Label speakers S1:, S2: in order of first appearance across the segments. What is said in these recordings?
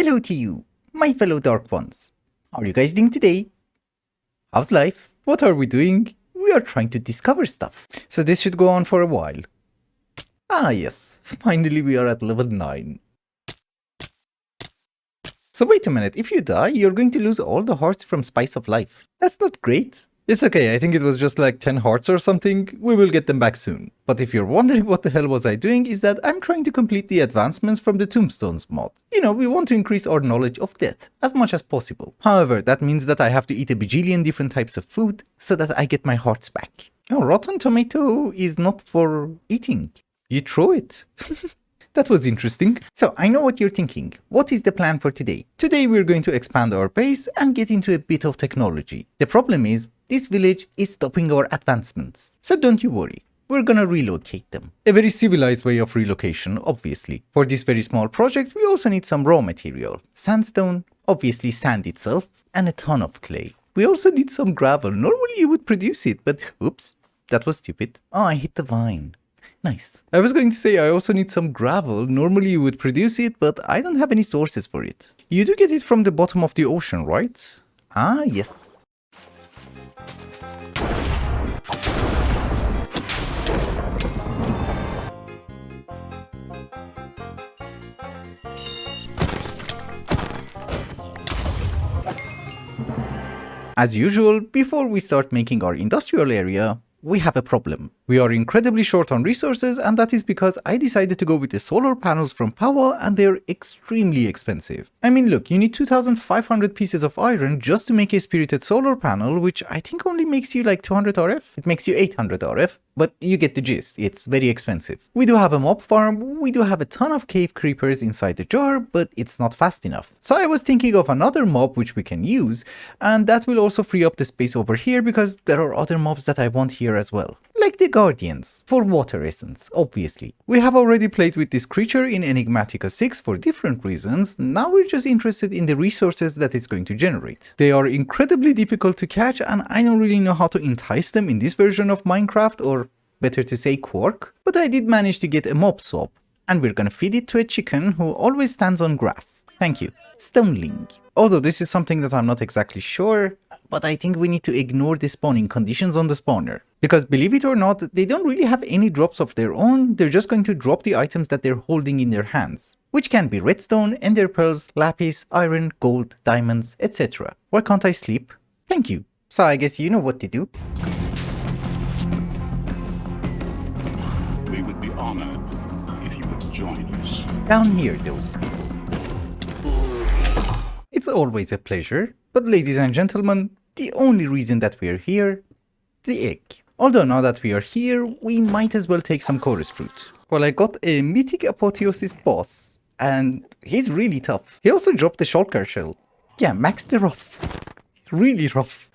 S1: Bello to you, my fellow Dark Ones. How are you guys doing today? How's life? What are we doing? We are trying to discover stuff. So this should go on for a while. Ah yes, finally we are at level 9. So wait a minute, if you die, you're going to lose all the hearts from Spice of Life. That's not great. It's okay, I think it was just like 10 hearts or something, we will get them back soon. But if you're wondering what the hell was I doing, is that I'm trying to complete the advancements from the Tombstones mod. You know, we want to increase our knowledge of death as much as possible. However, that means that I have to eat a bajillion different types of food so that I get my hearts back. Oh, rotten tomato is not for eating. You throw it. That was interesting. So I know what you're thinking. What is the plan for today? Today we're going to expand our base and get into a bit of technology. The problem is, this village is stopping our advancements. So don't you worry. We're gonna relocate them. A very civilized way of relocation, obviously. For this very small project, we also need some raw material. Sandstone, obviously sand itself, and a ton of clay. We also need some gravel. Normally you would produce it, but oops, that was stupid. Oh, I hit the vine. Nice. I was going to say I also need some gravel. Normally you would produce it, but I don't have any sources for it. You do get it from the bottom of the ocean, right? Ah, yes. As usual, before we start making our industrial area, we have a problem. We are incredibly short on resources, and that is because I decided to go with the solar panels from Power and they're extremely expensive. I mean, look, you need 2500 pieces of iron just to make a spirited solar panel, which I think only makes you like 200 RF. It makes you 800 RF, but you get the gist. It's very expensive. We do have a mob farm, we do have a ton of cave creepers inside the jar, but it's not fast enough. So I was thinking of another mob which we can use, and that will also free up the space over here because there are other mobs that I want here as well. Like the Guardians, for water essence, obviously. We have already played with this creature in Enigmatica 6 for different reasons, now we're just interested in the resources that it's going to generate. They are incredibly difficult to catch and I don't really know how to entice them in this version of Minecraft, or better to say Quark, but I did manage to get a mob swap, and we're gonna feed it to a chicken who always stands on grass. Thank you. Stoneling. Although this is something that I'm not exactly sure, but I think we need to ignore the spawning conditions on the spawner. Because believe it or not, they don't really have any drops of their own, they're just going to drop the items that they're holding in their hands. Which can be redstone, ender pearls, lapis, iron, gold, diamonds, etc. Why can't I sleep? Thank you. So I guess you know what to do.
S2: We would be honored if you would join us.
S1: Down here though. It's always a pleasure, but ladies and gentlemen, the only reason that we're here, the egg. Although now that we are here, we might as well take some chorus fruit. Well, I got a mythic apotheosis boss, and he's really tough. He also dropped the shulker shell. Yeah, Max the rough. Really rough.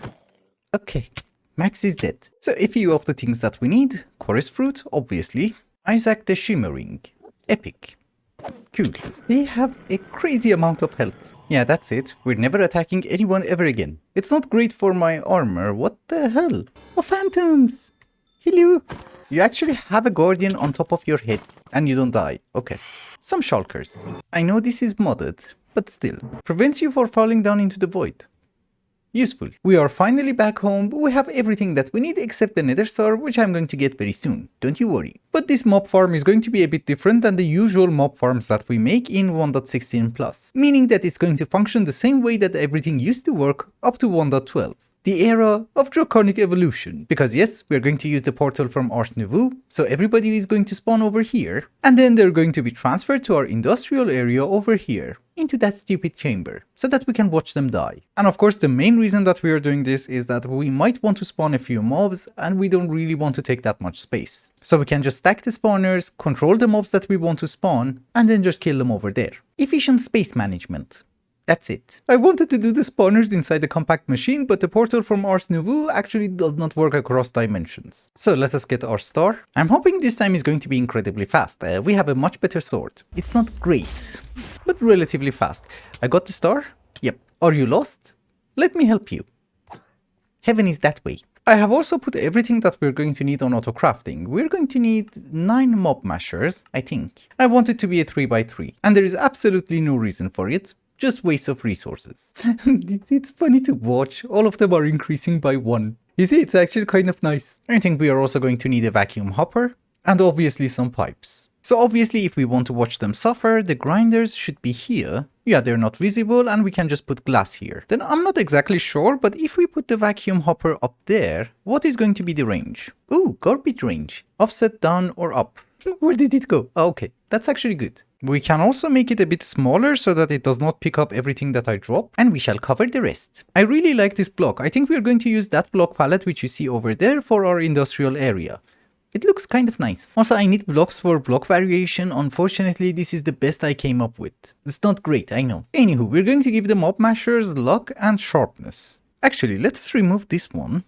S1: Okay, Max is dead. So a few of the things that we need: chorus fruit, obviously. Isaac the shimmering. Epic. Cool. They have a crazy amount of health. Yeah, that's it. We're never attacking anyone ever again. It's not great for my armor. What the hell? Oh, phantoms! Hello! You actually have a guardian on top of your head and you don't die. Okay. Some shulkers. I know this is modded, but still. Prevents you from falling down into the void. Useful. We are finally back home. We have everything that we need except the nether star, which I'm going to get very soon. Don't you worry. But this mob farm is going to be a bit different than the usual mob farms that we make in 1.16+. Meaning that it's going to function the same way that everything used to work up to 1.12. The era of draconic evolution. Because yes, we're going to use the portal from Ars Nouveau, so everybody is going to spawn over here, and then they're going to be transferred to our industrial area over here, into that stupid chamber, so that we can watch them die. And of course, the main reason that we are doing this is that we might want to spawn a few mobs, and we don't really want to take that much space. So we can just stack the spawners, control the mobs that we want to spawn, and then just kill them over there. Efficient space management. That's it. I wanted to do the spawners inside the compact machine, but the portal from Ars Nouveau actually does not work across dimensions. So let us get our star. I'm hoping this time is going to be incredibly fast. We have a much better sword. It's not great, but relatively fast. I got the star? Yep. Are you lost? Let me help you. Heaven is that way. I have also put everything that we're going to need on auto crafting. We're going to need 9 mob mashers, I think. I want it to be a 3x3, and there is absolutely no reason for it. Just waste of resources. It's funny to watch. All of them are increasing by 1. You see, it's actually kind of nice. I think we are also going to need a vacuum hopper and obviously some pipes. So obviously if we want to watch them suffer, the grinders should be here. Yeah, they're not visible and we can just put glass here. Then I'm not exactly sure, but if we put the vacuum hopper up there, what is going to be the range? Ooh, garbage range. Offset down or up. Where did it go? Oh, okay, that's actually good. We can also make it a bit smaller so that it does not pick up everything that I drop, and we shall cover the rest. I really like this block. I think we're going to use that block palette which you see over there for our industrial area. It looks kind of nice. Also, I need blocks for block variation. Unfortunately, this is the best I came up with. It's not great, I know. Anywho, we're going to give the mob mashers luck and sharpness. Actually, let us remove this one.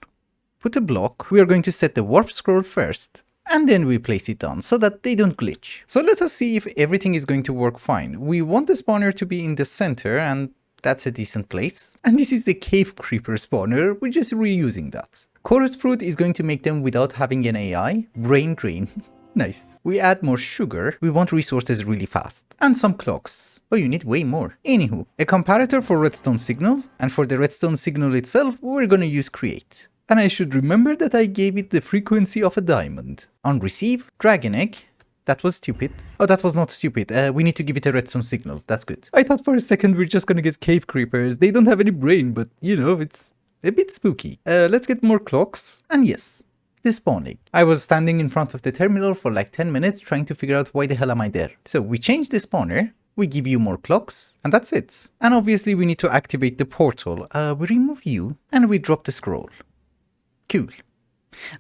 S1: Put a block. We are going to set the warp scroll first. And then we place it down so that they don't glitch. So let us see if everything is going to work fine. We want the spawner to be in the center, and that's a decent place. And this is the cave creeper spawner. We're just reusing that. Chorus fruit is going to make them without having an AI. Brain drain. Nice. We add more sugar. We want resources really fast. And some clocks. Oh, you need way more. Anywho, a comparator for redstone signal. And for the redstone signal itself, we're gonna use create. And I should remember that I gave it the frequency of a diamond. On receive, dragon egg. That was stupid. Oh, that was not stupid. We need to give it a redstone signal. That's good. I thought for a second we're just gonna get cave creepers. They don't have any brain, but you know, it's a bit spooky. Let's get more clocks. And yes, the spawning. I was standing in front of the terminal for like 10 minutes trying to figure out why the hell am I there. So we change the spawner. We give you more clocks, and that's it. And obviously we need to activate the portal. We remove you, and we drop the scroll. Cool.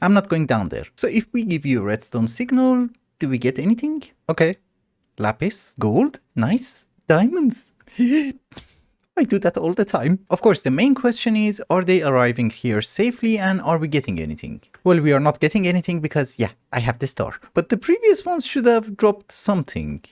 S1: I'm not going down there. So if we give you a redstone signal, do we get anything? Okay. Lapis, gold, nice, diamonds. I do that all the time. Of course, the main question is, are they arriving here safely and are we getting anything? Well, we are not getting anything because, yeah, I have the star. But the previous ones should have dropped something.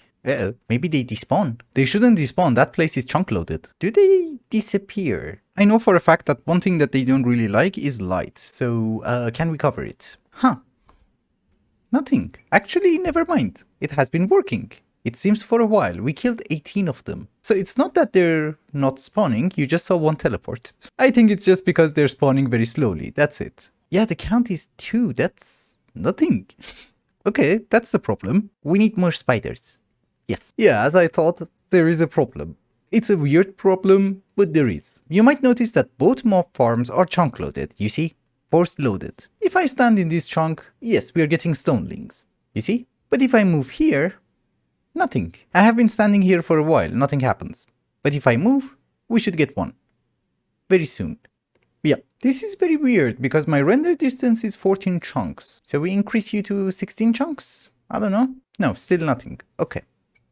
S1: Maybe they despawn. They shouldn't despawn, that place is chunk loaded. Do they disappear? I know for a fact that one thing that they don't really like is light, so can we cover it? Huh. Nothing. Actually, never mind. It has been working. It seems for a while. We killed 18 of them. So it's not that they're not spawning, you just saw one teleport. I think it's just because they're spawning very slowly, that's it. Yeah, the count is 2, that's nothing. Okay, that's the problem. We need more spiders. Yes. Yeah, as I thought, there is a problem. It's a weird problem, but there is. You might notice that both mob farms are chunk loaded, you see? Force loaded. If I stand in this chunk, yes, we are getting Stonelings. You see? But if I move here, nothing. I have been standing here for a while, nothing happens. But if I move, we should get one. Very soon. Yeah, this is very weird because my render distance is 14 chunks. So we increase you to 16 chunks? I don't know. No, still nothing. Okay.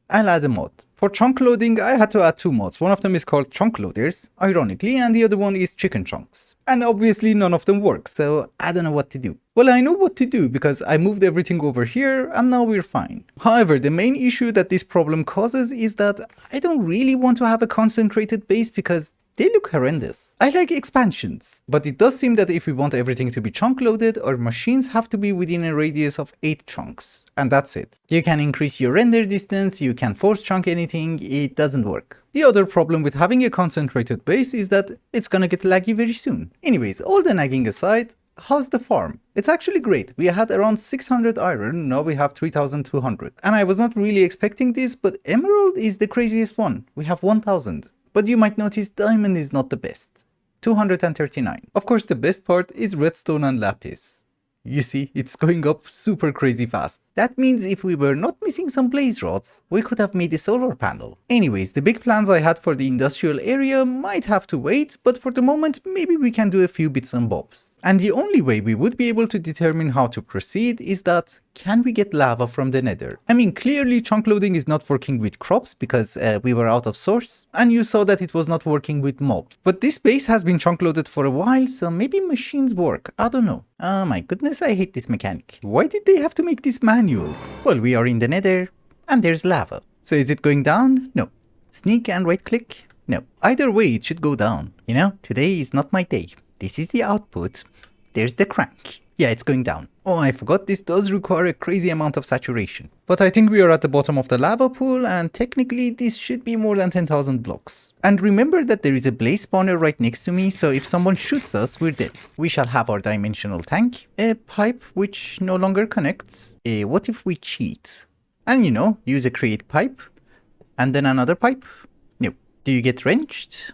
S1: I'll add a mod. For chunk loading, I had to add 2 mods. One of them is called chunk loaders, ironically, and the other one is chicken chunks. And obviously none of them work, so I don't know what to do. Well, I know what to do because I moved everything over here and now we're fine. However, the main issue that this problem causes is that I don't really want to have a concentrated base because they look horrendous. I like expansions, but it does seem that if we want everything to be chunk loaded, our machines have to be within a radius of 8 chunks. And that's it. You can increase your render distance, you can force chunk anything, it doesn't work. The other problem with having a concentrated base is that it's gonna get laggy very soon. Anyways, all the nagging aside, how's the farm? It's actually great. We had around 600 iron, now we have 3200. And I was not really expecting this, but emerald is the craziest one. We have 1000. But you might notice diamond is not the best. 239. Of course, the best part is redstone and lapis. You see, it's going up super crazy fast. That means if we were not missing some blaze rods, we could have made a solar panel. Anyways, the big plans I had for the industrial area might have to wait, but for the moment, maybe we can do a few bits and bobs. And the only way we would be able to determine how to proceed is that, can we get lava from the nether? I mean, clearly chunk loading is not working with crops because we were out of source, and you saw that it was not working with mobs. But this base has been chunk loaded for a while, so maybe machines work, I don't know. Oh my goodness, I hate this mechanic. Why did they have to make this manual? Well, we are in the nether, and there's lava. So is it going down? No. Sneak and right click? No. Either way, it should go down. You know, today is not my day. This is the output. There's the crank. Yeah, it's going down. Oh, I forgot this does require a crazy amount of saturation. But I think we are at the bottom of the lava pool, and technically this should be more than 10,000 blocks. And remember that there is a blaze spawner right next to me, so if someone shoots us, we're dead. We shall have our dimensional tank, a pipe which no longer connects. What if we cheat? And use a create pipe, and then another pipe? Nope. Do you get wrenched?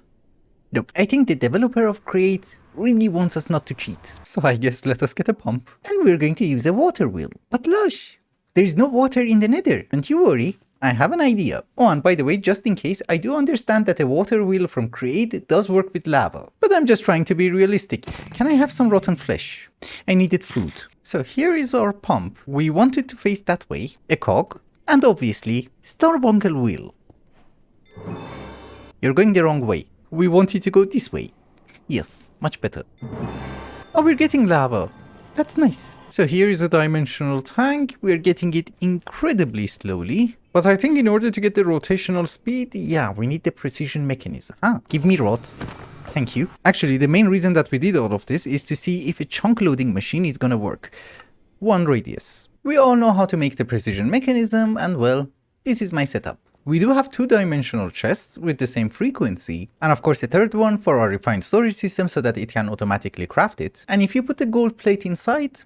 S1: Nope. I think the developer of Create really wants us not to cheat. So I guess let us get a pump. And we're going to use a water wheel. But Lash, there is no water in the nether. Don't you worry, I have an idea. Oh, and by the way, just in case, I do understand that a water wheel from Create does work with lava. But I'm just trying to be realistic. Can I have some rotten flesh? I needed food. So here is our pump. We want it to face that way, a cog, and obviously, Starbungle wheel. You're going the wrong way. We want you to go this way. Yes, much better. Oh, we're getting lava. That's nice. So here is a dimensional tank. We're getting it incredibly slowly. But I think in order to get the rotational speed, yeah, we need the precision mechanism. Give me rods. Thank you. Actually, the main reason that we did all of this is to see if a chunk loading machine is gonna work. 1 radius. We all know how to make the precision mechanism, and well, this is my setup. We do have 2-dimensional chests with the same frequency, and of course a third one for our refined storage system so that it can automatically craft it. And if you put a gold plate inside,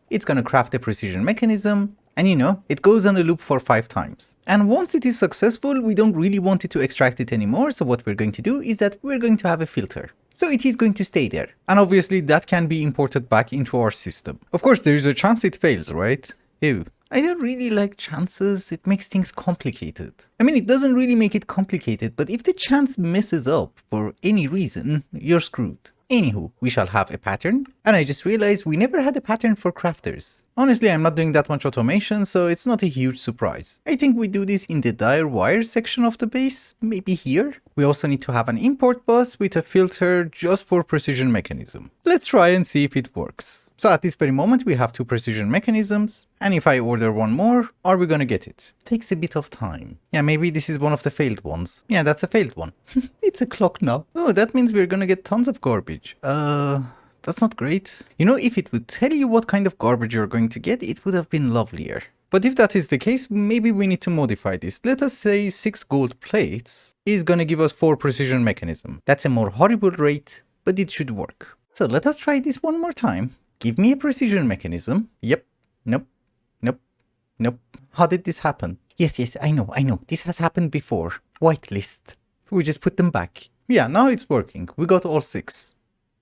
S1: it's gonna craft a precision mechanism, and it goes on a loop for 5 times. And once it is successful, we don't really want it to extract it anymore, so what we're going to do is that we're going to have a filter. So it is going to stay there. And obviously that can be imported back into our system. Of course there is a chance it fails, right? Ew. I don't really like chances, it makes things complicated. I mean, it doesn't really make it complicated, but if the chance messes up for any reason, you're screwed. Anywho, we shall have a pattern, and I just realized we never had a pattern for crafters. Honestly, I'm not doing that much automation, so it's not a huge surprise. I think we do this in the dire wire section of the base, maybe here. We also need to have an import bus with a filter just for precision mechanism. Let's try and see if it works. So at this very moment we have 2 precision mechanisms, and if I order one more, are we gonna get it? Takes a bit of time. Yeah, maybe this is one of the failed ones. Yeah, that's a failed one. It's a clock now. Oh, that means we're gonna get tons of garbage. That's not great. If it would tell you what kind of garbage you're going to get, it would have been lovelier. But if that is the case, maybe we need to modify this. Let us say 6 gold plates is gonna give us 4 precision mechanism. That's a more horrible rate, but it should work. So let us try this one more time. Give me a precision mechanism. Yep. Nope. Nope. Nope. How did this happen? Yes, I know. This has happened before. Whitelist. We just put them back. Yeah, now it's working. We got all 6.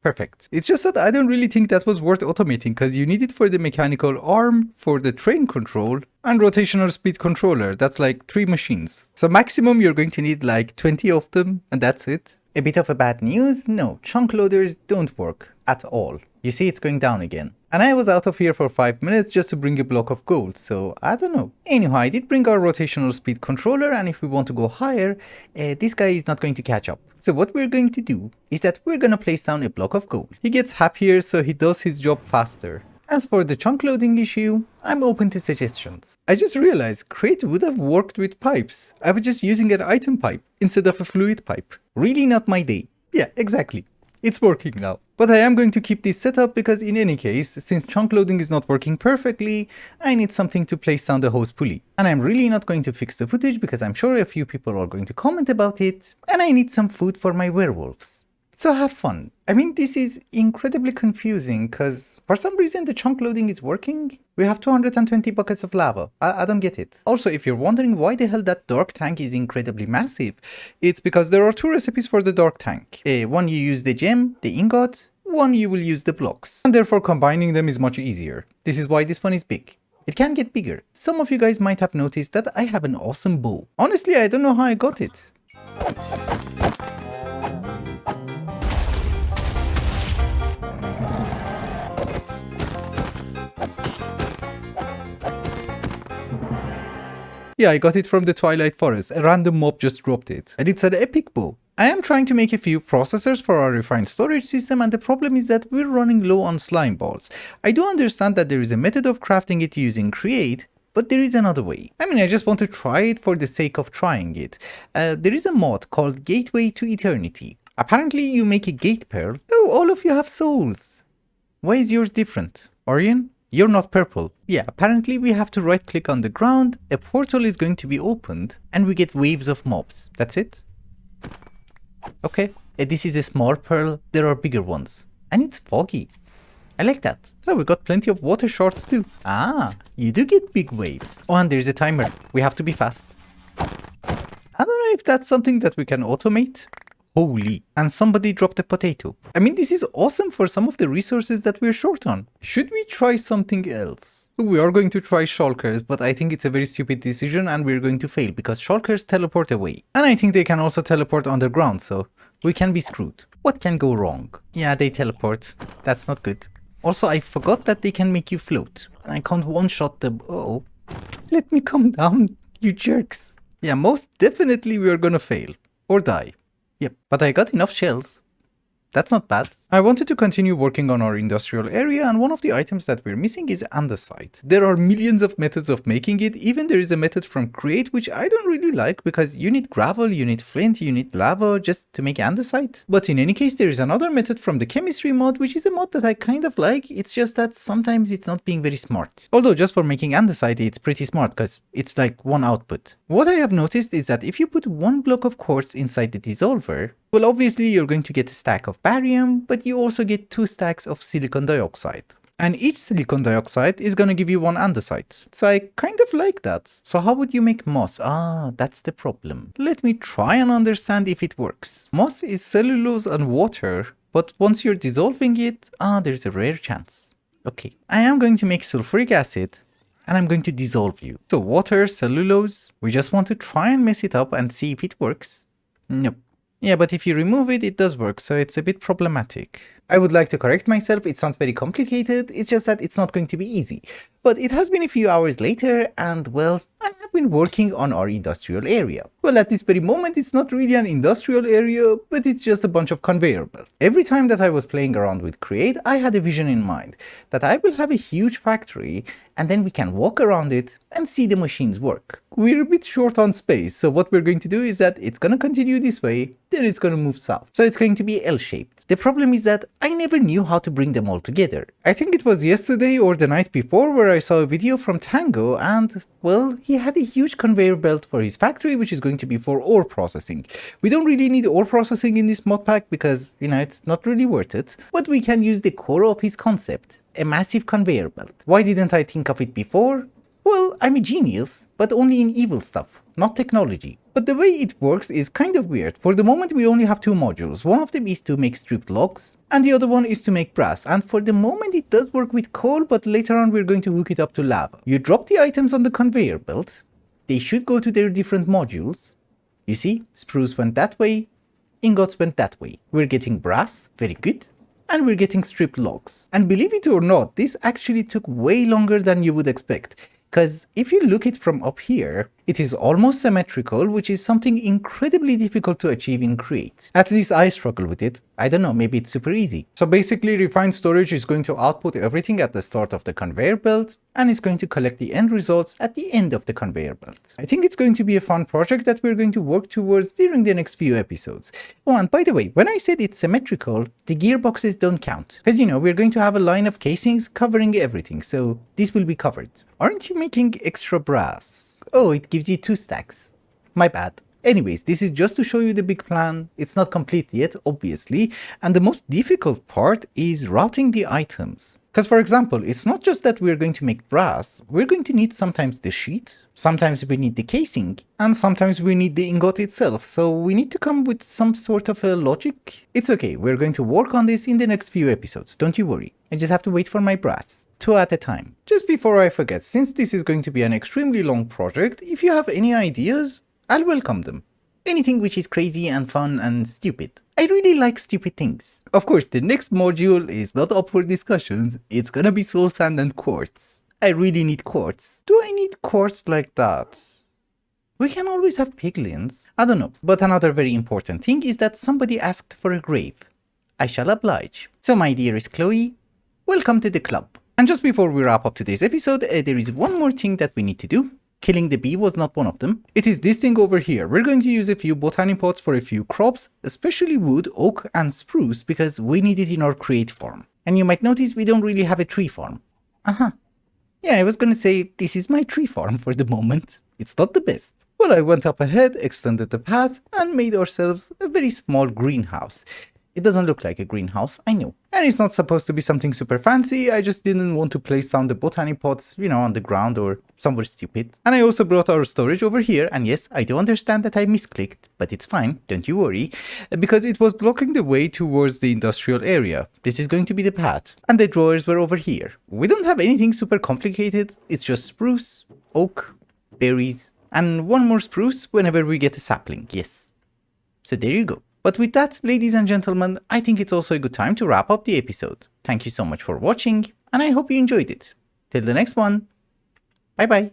S1: Perfect. It's just that I don't really think that was worth automating because you need it for the mechanical arm, for the train control, and rotational speed controller. That's like 3 machines. So maximum you're going to need like 20 of them, and that's it. A bit of a bad news? No, chunk loaders don't work at all. You see it's going down again. And I was out of here for 5 minutes just to bring a block of gold, so I don't know. Anyhow, I did bring our rotational speed controller, and if we want to go higher, this guy is not going to catch up. So what we're going to do is that we're gonna place down a block of gold. He gets happier, so he does his job faster. As for the chunk loading issue, I'm open to suggestions. I just realized Crate would have worked with pipes. I was just using an item pipe instead of a fluid pipe. Really not my day. Yeah, exactly. It's working now. But I am going to keep this set up because in any case, since chunk loading is not working perfectly, I need something to place down the hose pulley. And I'm really not going to fix the footage because I'm sure a few people are going to comment about it. And I need some food for my werewolves. So have fun. I mean, this is incredibly confusing because for some reason the chunk loading is working. We have 220 buckets of lava. I don't get it. Also, if you're wondering why the hell that dark tank is incredibly massive, it's because there are 2 recipes for the dark tank. One you use the gem, the ingot, one you will use the blocks. And therefore combining them is much easier. This is why this one is big. It can get bigger. Some of you guys might have noticed that I have an awesome bow. Honestly, I don't know how I got it. Yeah, I got it from the Twilight Forest. A random mob just dropped it. And it's an epic bow. I am trying to make a few processors for our refined storage system, and the problem is that we're running low on slime balls. I do understand that there is a method of crafting it using Create, but there is another way. I mean, I just want to try it for the sake of trying it. There is a mod called Gateway to Eternity. Apparently you make a gate pearl. Oh, all of you have souls. Why is yours different? Orion, you're not purple. Yeah, apparently we have to right click on the ground, a portal is going to be opened, and we get waves of mobs. That's it? Okay, this is a small pearl, there are bigger ones. And it's foggy. I like that. So we got plenty of water shards too. Ah, you do get big waves. Oh, and there's a timer. We have to be fast. I don't know if that's something that we can automate. Holy. And somebody dropped a potato. I mean, this is awesome for some of the resources that we're short on. Should we try something else? We are going to try shulkers, but I think it's a very stupid decision and we're going to fail because shulkers teleport away. And I think they can also teleport underground, so we can be screwed. What can go wrong? Yeah, they teleport. That's not good. Also, I forgot that they can make you float. And I can't one-shot them. Oh, let me come down, you jerks. Yeah, most definitely we are gonna fail. Or die. Yep, but I got enough shells. That's not bad. I wanted to continue working on our industrial area, and one of the items that we're missing is andesite. There are millions of methods of making it, even there is a method from Create which I don't really like because you need gravel, you need flint, you need lava just to make andesite. But in any case, there is another method from the chemistry mod which is a mod that I kind of like, it's just that sometimes it's not being very smart. Although just for making andesite it's pretty smart because it's like one output. What I have noticed is that if you put one block of quartz inside the dissolver, well, obviously you're going to get a stack of barium, but you also get 2 stacks of silicon dioxide. And each silicon dioxide is going to give you 1 andesite. So I kind of like that. So how would you make moss? Ah, that's the problem. Let me try and understand if it works. Moss is cellulose and water, but once you're dissolving it, there's a rare chance. Okay, I am going to make sulfuric acid, and I'm going to dissolve you. So water, cellulose, we just want to try and mess it up and see if it works. Nope. Yeah, but if you remove it, it does work, so it's a bit problematic. I would like to correct myself, it's not very complicated, it's just that it's not going to be easy. But it has been a few hours later, and well, I have been working on our industrial area. Well, at this very moment, it's not really an industrial area, but it's just a bunch of conveyor belts. Every time that I was playing around with Create, I had a vision in mind, that I will have a huge factory, and then we can walk around it and see the machines work. We're a bit short on space, so what we're going to do is that it's going to continue this way, then it's going to move south. So it's going to be L-shaped. The problem is that I never knew how to bring them all together. I think it was yesterday or the night before where I saw a video from Tango and, well, he had a huge conveyor belt for his factory which is going to be for ore processing. We don't really need ore processing in this mod pack because, you know, it's not really worth it, but we can use the core of his concept, a massive conveyor belt. Why didn't I think of it before? Well, I'm a genius, but only in evil stuff, not technology. But the way it works is kind of weird. For the moment we only have 2 modules. One of them is to make stripped logs, and the other one is to make brass. And for the moment it does work with coal, but later on we're going to hook it up to lava. You drop the items on the conveyor belt, they should go to their different modules. You see, spruce went that way, ingots went that way. We're getting brass, very good. And we're getting stripped logs. And believe it or not, this actually took way longer than you would expect. Because if you look it from up here, it is almost symmetrical, which is something incredibly difficult to achieve in Create. At least I struggle with it. I don't know, maybe it's super easy. So basically refined storage is going to output everything at the start of the conveyor belt, and it's going to collect the end results at the end of the conveyor belt. I think it's going to be a fun project that we're going to work towards during the next few episodes. Oh, and by the way, when I said it's symmetrical, the gearboxes don't count. Because, you know, we're going to have a line of casings covering everything, so this will be covered. Aren't you making extra brass? Oh, it gives you 2 stacks. My bad. Anyways, this is just to show you the big plan. It's not complete yet, obviously, and the most difficult part is routing the items. Because for example, it's not just that we're going to make brass, we're going to need sometimes the sheet, sometimes we need the casing, and sometimes we need the ingot itself, so we need to come with some sort of a logic. It's okay, we're going to work on this in the next few episodes, don't you worry. I just have to wait for my brass. 2 at a time. Just before I forget, since this is going to be an extremely long project, if you have any ideas, I'll welcome them. Anything which is crazy and fun and stupid. I really like stupid things. Of course, the next module is not up for discussions. It's gonna be soul sand and quartz. I really need quartz. Do I need quartz like that? We can always have piglins. I don't know. But another very important thing is that somebody asked for a grave. I shall oblige. So my dearest Chloe, welcome to the club. And just before we wrap up today's episode, there is one more thing that we need to do. Killing the bee was not one of them. It is this thing over here. We're going to use a few botany pots for a few crops, especially wood, oak and spruce, because we need it in our Create farm. And you might notice we don't really have a tree farm. Yeah, I was gonna say, this is my tree farm for the moment. It's not the best. Well, I went up ahead, extended the path, and made ourselves a very small greenhouse. It doesn't look like a greenhouse, I know. And it's not supposed to be something super fancy, I just didn't want to place down the botany pots, on the ground or somewhere stupid. And I also brought our storage over here, and yes, I do understand that I misclicked, but it's fine, don't you worry, because it was blocking the way towards the industrial area. This is going to be the path. And the drawers were over here. We don't have anything super complicated, it's just spruce, oak, berries, and one more spruce whenever we get a sapling, yes. So there you go. But with that, ladies and gentlemen, I think it's also a good time to wrap up the episode. Thank you so much for watching, and I hope you enjoyed it. Till the next one, bye bye.